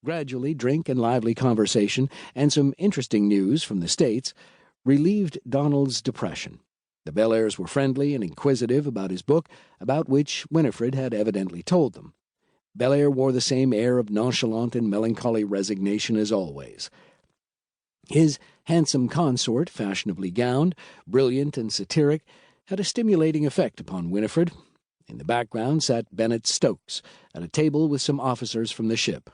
Gradually, drink and lively conversation, and some interesting news from the States, relieved Donald's depression. The Bellairs were friendly and inquisitive about his book, about which Winifred had evidently told them. Bellair wore the same air of nonchalant and melancholy resignation as always. His handsome consort, fashionably gowned, brilliant and satiric, had a stimulating effect upon Winifred. In the background sat Bennet Stokes, at a table with some officers from the ship.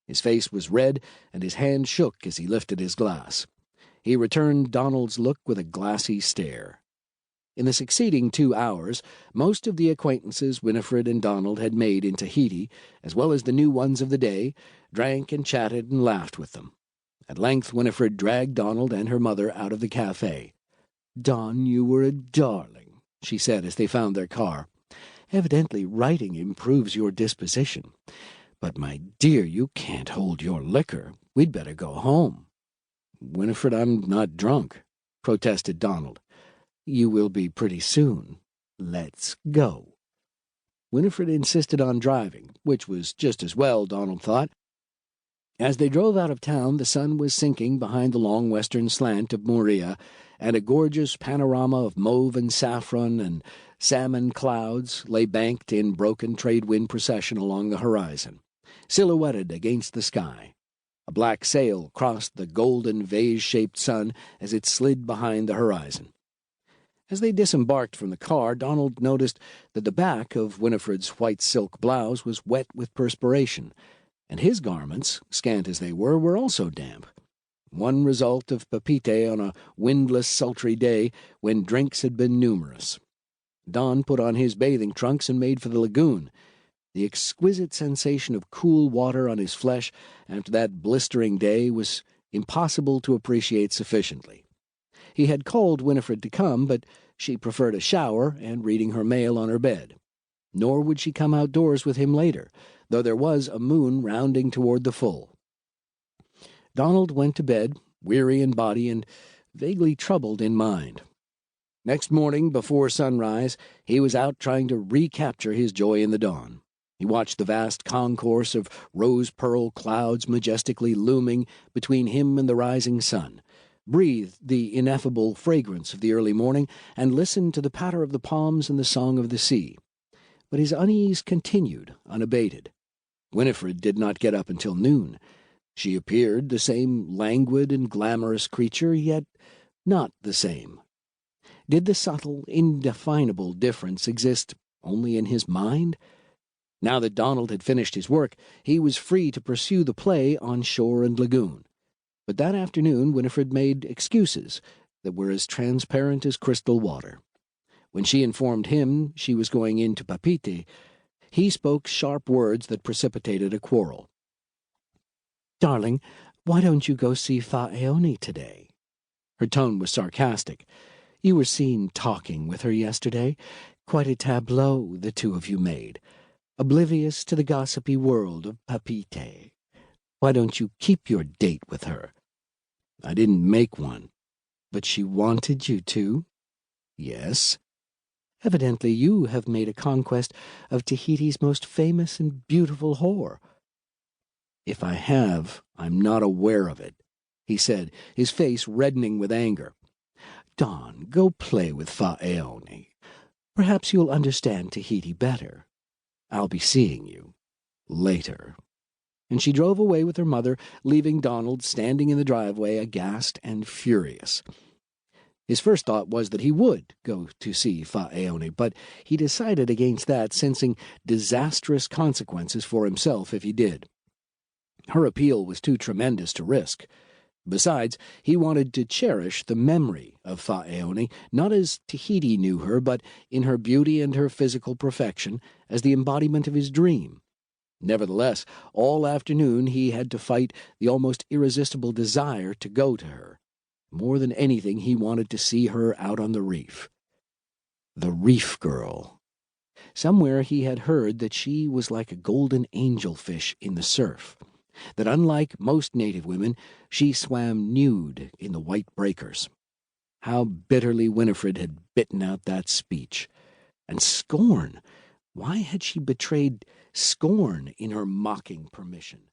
His face was red, and his hand shook as he lifted his glass. He returned Donald's look with a glassy stare. In the succeeding 2 hours, most of the acquaintances Winifred and Donald had made in Tahiti, as well as the new ones of the day, drank and chatted and laughed with them. At length Winifred dragged Donald and her mother out of the cafe. "Don, you were a darling," she said as they found their car. "Evidently writing improves your disposition. But, my dear, you can't hold your liquor. We'd better go home." "Winifred, I'm not drunk," protested Donald. "You will be pretty soon. Let's go." Winifred insisted on driving, which was just as well, Donald thought. As they drove out of town, the sun was sinking behind the long western slant of Moorea, and a gorgeous panorama of mauve and saffron and salmon clouds lay banked in broken trade-wind procession along the horizon, silhouetted against the sky. A black sail crossed the golden vase-shaped sun as it slid behind the horizon. As they disembarked from the car, Donald noticed that the back of Winifred's white silk blouse was wet with perspiration, and his garments, scant as they were also damp. One result of Papeete on a windless, sultry day when drinks had been numerous. Don put on his bathing trunks and made for the lagoon. The exquisite sensation of cool water on his flesh after that blistering day was impossible to appreciate sufficiently. He had called Winifred to come, but she preferred a shower and reading her mail on her bed. Nor would she come outdoors with him later, though there was a moon rounding toward the full. Donald went to bed, weary in body and vaguely troubled in mind. Next morning, before sunrise, he was out trying to recapture his joy in the dawn. He watched the vast concourse of rose-pearl clouds majestically looming between him and the rising sun, breathed the ineffable fragrance of the early morning, and listened to the patter of the palms and the song of the sea. But his unease continued unabated. Winifred did not get up until noon. She appeared the same languid and glamorous creature, yet not the same. Did the subtle, indefinable difference exist only in his mind? Now that Donald had finished his work, he was free to pursue the play on shore and lagoon. But that afternoon Winifred made excuses that were as transparent as crystal water. When she informed him she was going into Papeete, he spoke sharp words that precipitated a quarrel. "Darling, why don't you go see Faaone today?" Her tone was sarcastic. "You were seen talking with her yesterday. Quite a tableau the two of you made, oblivious to the gossipy world of Papeete. Why don't you keep your date with her?" "I didn't make one." "But she wanted you to?" "Yes." "Evidently you have made a conquest of Tahiti's most famous and beautiful whore." "If I have, I'm not aware of it," he said, his face reddening with anger. "Don, go play with Faaone. Perhaps you'll understand Tahiti better. I'll be seeing you later." And she drove away with her mother, leaving Donald standing in the driveway, aghast and furious. His first thought was that he would go to see Faaone, but he decided against that, sensing disastrous consequences for himself if he did. Her appeal was too tremendous to risk. Besides, he wanted to cherish the memory of Faaone, not as Tahiti knew her, but in her beauty and her physical perfection, as the embodiment of his dream. Nevertheless, all afternoon he had to fight the almost irresistible desire to go to her. More than anything, he wanted to see her out on the reef. The Reef Girl. Somewhere he had heard that she was like a golden angelfish in the surf, that unlike most native women, she swam nude in the white breakers. How bitterly Winifred had bitten out that speech. And scorn! Why had she betrayed scorn in her mocking permission?